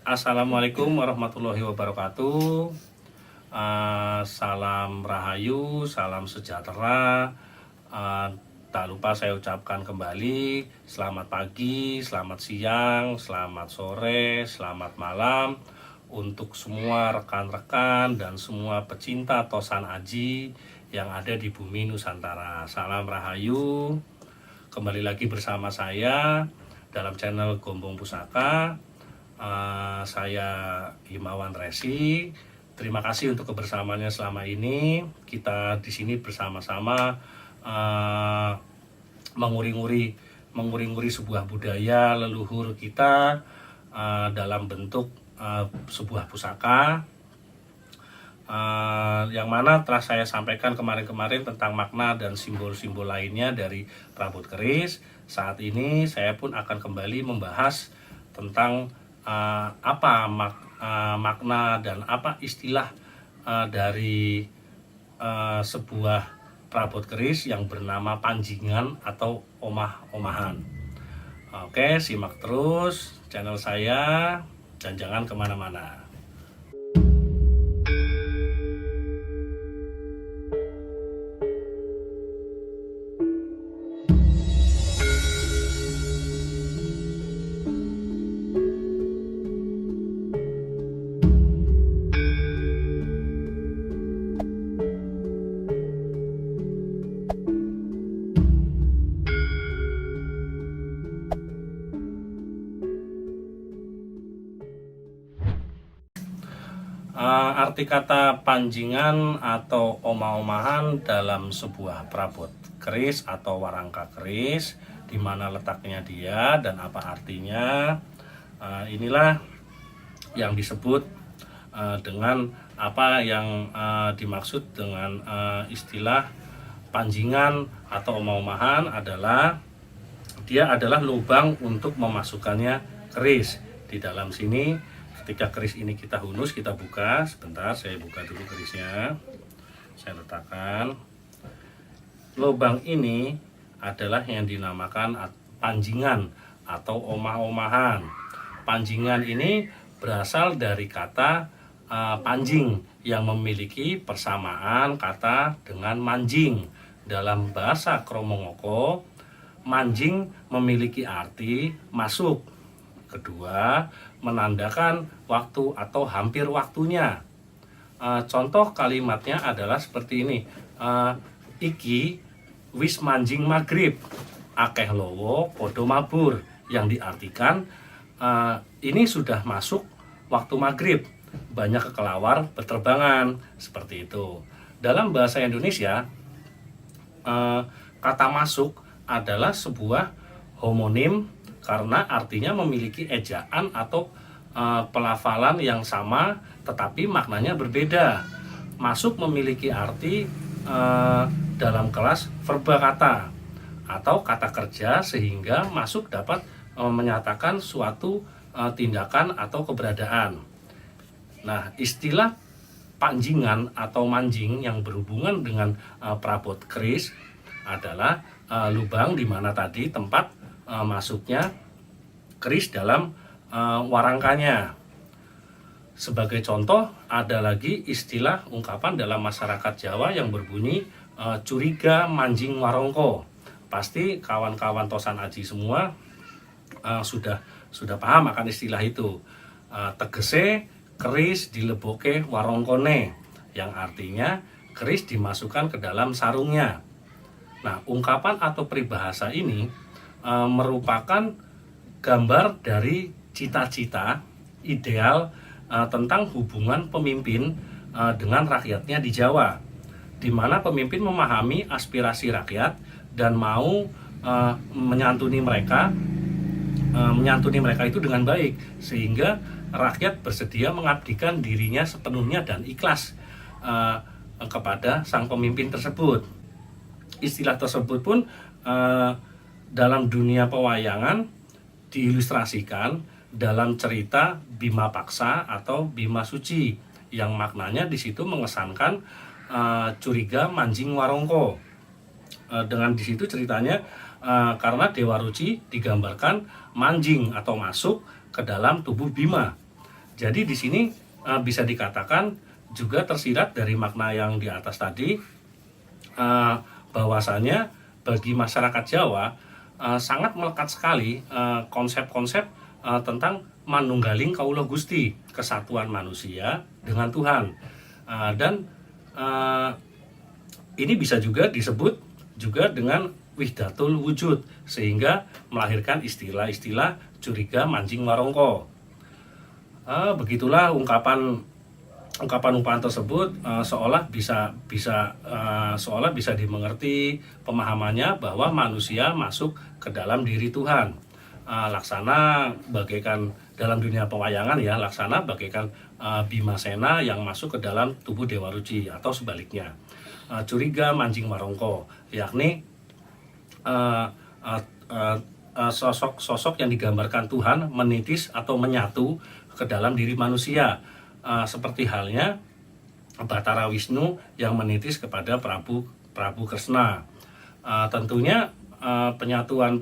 Assalamualaikum warahmatullahi wabarakatuh. Salam rahayu, salam sejahtera. Tak lupa saya ucapkan kembali selamat pagi, selamat siang, selamat sore, selamat malam untuk semua rekan-rekan dan semua pecinta Tosan Aji yang ada di bumi Nusantara. Salam rahayu. Kembali lagi bersama saya dalam channel Gombong Pusaka. Saya Himawan Resi. Terima kasih untuk kebersamaannya selama ini. Kita di sini bersama-sama menguri-nguri sebuah budaya leluhur kita dalam bentuk sebuah pusaka. Yang mana telah saya sampaikan kemarin-kemarin tentang makna dan simbol-simbol lainnya dari perabot keris. Saat ini saya pun akan kembali membahas tentang apa makna dan apa istilah dari sebuah perabot keris yang bernama panjingan atau omah-omahan. Oke, simak terus channel saya dan jangan kemana-mana. Arti kata panjingan atau omah-omahan dalam sebuah perabot keris atau warangka keris, di mana letaknya dia dan apa artinya, inilah yang disebut dengan apa yang dimaksud dengan istilah panjingan atau omah-omahan adalah dia adalah lubang untuk memasukkannya keris. Di dalam sini ketika keris ini kita hunus, kita buka. Sebentar, saya buka dulu kerisnya. Saya letakkan. Lubang ini adalah yang dinamakan panjingan atau omah-omahan. Panjingan ini berasal dari kata panjing yang memiliki persamaan kata dengan manjing. Dalam bahasa Kromongoko, manjing memiliki arti masuk. Kedua, menandakan waktu atau hampir waktunya. Contoh kalimatnya adalah seperti ini. Iki wis manjing maghrib, akeh lowo podo mabur, yang diartikan ini sudah masuk waktu maghrib, banyak kekelawar berterbangan, seperti itu. Dalam bahasa Indonesia, kata masuk adalah sebuah homonim karena artinya memiliki ejaan atau pelafalan yang sama tetapi maknanya berbeda. Masuk memiliki arti dalam kelas verba kata atau kata kerja, sehingga masuk dapat menyatakan suatu tindakan atau keberadaan. Nah, istilah panjingan atau manjing yang berhubungan dengan perabot keris adalah lubang di mana tadi tempat masuknya keris dalam warangkanya. Sebagai contoh, ada lagi istilah ungkapan dalam masyarakat Jawa yang berbunyi curiga manjing warongko. Pasti kawan-kawan Tosan Aji semua sudah paham akan istilah itu. Tegese keris dileboke warongkone, yang artinya keris dimasukkan ke dalam sarungnya. Nah, ungkapan atau peribahasa ini merupakan gambar dari cita-cita ideal tentang hubungan pemimpin dengan rakyatnya di Jawa, di mana pemimpin memahami aspirasi rakyat dan mau menyantuni mereka itu dengan baik, sehingga rakyat bersedia mengabdikan dirinya sepenuhnya dan ikhlas kepada sang pemimpin tersebut. Istilah tersebut pun dalam dunia pewayangan diilustrasikan dalam cerita Bima Paksa atau Bima Suci, yang maknanya di situ mengesankan curiga manjing warongko. Dengan di situ ceritanya karena Dewa Ruci digambarkan manjing atau masuk ke dalam tubuh Bima. Jadi di sini bisa dikatakan juga tersirat dari makna yang di atas tadi, bahwasanya bagi masyarakat Jawa sangat melekat sekali konsep-konsep tentang manunggaling kaula Gusti, kesatuan manusia dengan Tuhan. Dan ini bisa juga disebut juga dengan wihdatul wujud, sehingga melahirkan istilah-istilah curiga mancing warongko. Begitulah ungkapan tersebut seolah bisa dimengerti pemahamannya bahwa manusia masuk ke dalam diri Tuhan. Laksana bagaikan dalam dunia pewayangan ya, Laksana bagaikan Bimasena yang masuk ke dalam tubuh Dewa Ruci, atau sebaliknya. Curiga mancing warongko, yakni sosok yang digambarkan Tuhan menitis atau menyatu ke dalam diri manusia, seperti halnya Batara Wisnu yang menitis kepada Prabu Kresna. Tentunya penyatuan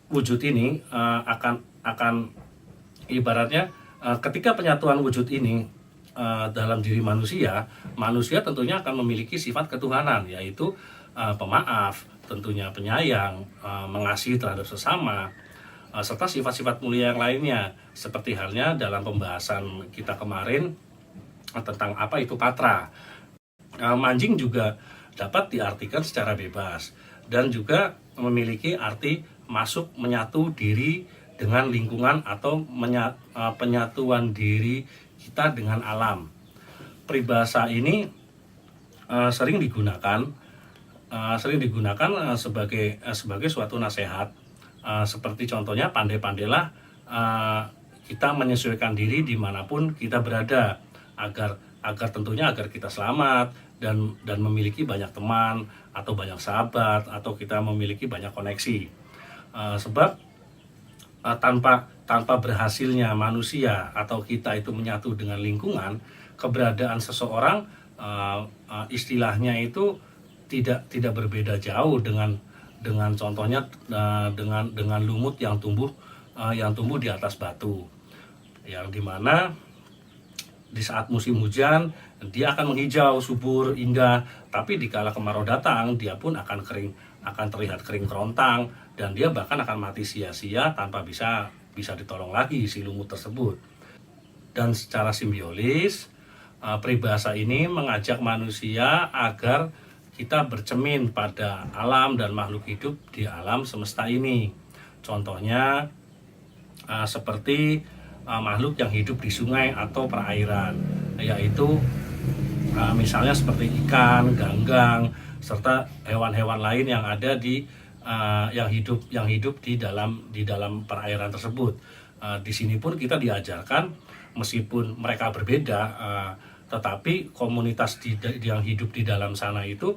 wujud ini akan ibaratnya ketika penyatuan wujud ini dalam diri manusia tentunya akan memiliki sifat ketuhanan, yaitu pemaaf, tentunya penyayang, mengasihi terhadap sesama, serta sifat-sifat mulia yang lainnya, seperti halnya dalam pembahasan kita kemarin tentang apa itu patra. Manjing juga dapat diartikan secara bebas dan juga memiliki arti masuk menyatu diri dengan lingkungan atau penyatuan diri kita dengan alam. Peribahasa ini sering digunakan sebagai suatu nasihat, seperti contohnya pandai-pandailah kita menyesuaikan diri dimanapun kita berada, agar tentunya agar kita selamat dan memiliki banyak teman atau banyak sahabat, atau kita memiliki banyak koneksi. Sebab tanpa berhasilnya manusia atau kita itu menyatu dengan lingkungan, keberadaan seseorang istilahnya itu tidak berbeda jauh dengan contohnya dengan lumut yang tumbuh di atas batu, yang dimana di saat musim hujan dia akan menghijau subur indah, tapi dikala kemarau datang dia pun akan terlihat kering kerontang, dan dia bahkan akan mati sia-sia tanpa bisa ditolong lagi si lumut tersebut. Dan secara simbiolis peribahasa ini mengajak manusia agar kita bercermin pada alam dan makhluk hidup di alam semesta ini. Contohnya seperti makhluk yang hidup di sungai atau perairan, yaitu misalnya seperti ikan, ganggang, serta hewan-hewan lain yang ada yang hidup di dalam perairan tersebut. Di sini pun kita diajarkan, meskipun mereka berbeda, tetapi komunitas yang hidup di dalam sana itu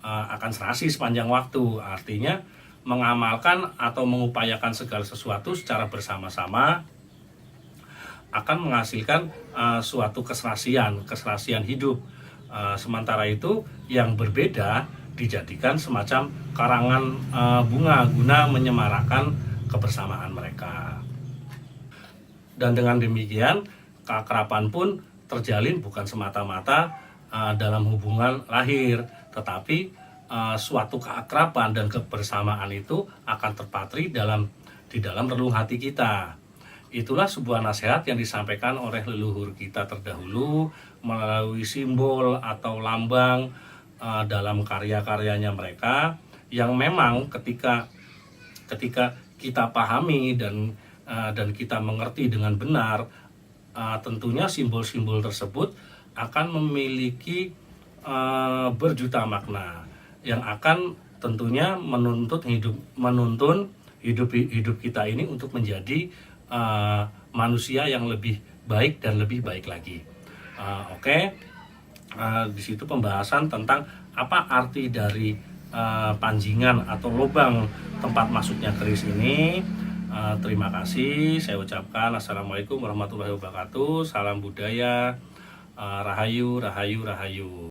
akan serasi sepanjang waktu. Artinya mengamalkan atau mengupayakan segala sesuatu secara bersama-sama akan menghasilkan suatu keserasian hidup. Sementara itu yang berbeda dijadikan semacam karangan bunga guna menyemarakan kebersamaan mereka. Dan dengan demikian keakraban pun terjalin bukan semata-mata dalam hubungan lahir, tetapi suatu keakraban dan kebersamaan itu akan terpatri di dalam relung hati kita. Itulah sebuah nasihat yang disampaikan oleh leluhur kita terdahulu melalui simbol atau lambang dalam karya-karyanya mereka, yang memang ketika kita pahami dan kita mengerti dengan benar, tentunya simbol-simbol tersebut akan memiliki berjuta makna yang akan tentunya menuntun hidup kita ini untuk menjadi manusia yang lebih baik dan lebih baik lagi. Di situ pembahasan tentang apa arti dari panjingan atau lubang tempat masuknya keris ini. Terima kasih, saya ucapkan assalamualaikum warahmatullahi wabarakatuh, salam budaya, rahayu, rahayu, rahayu.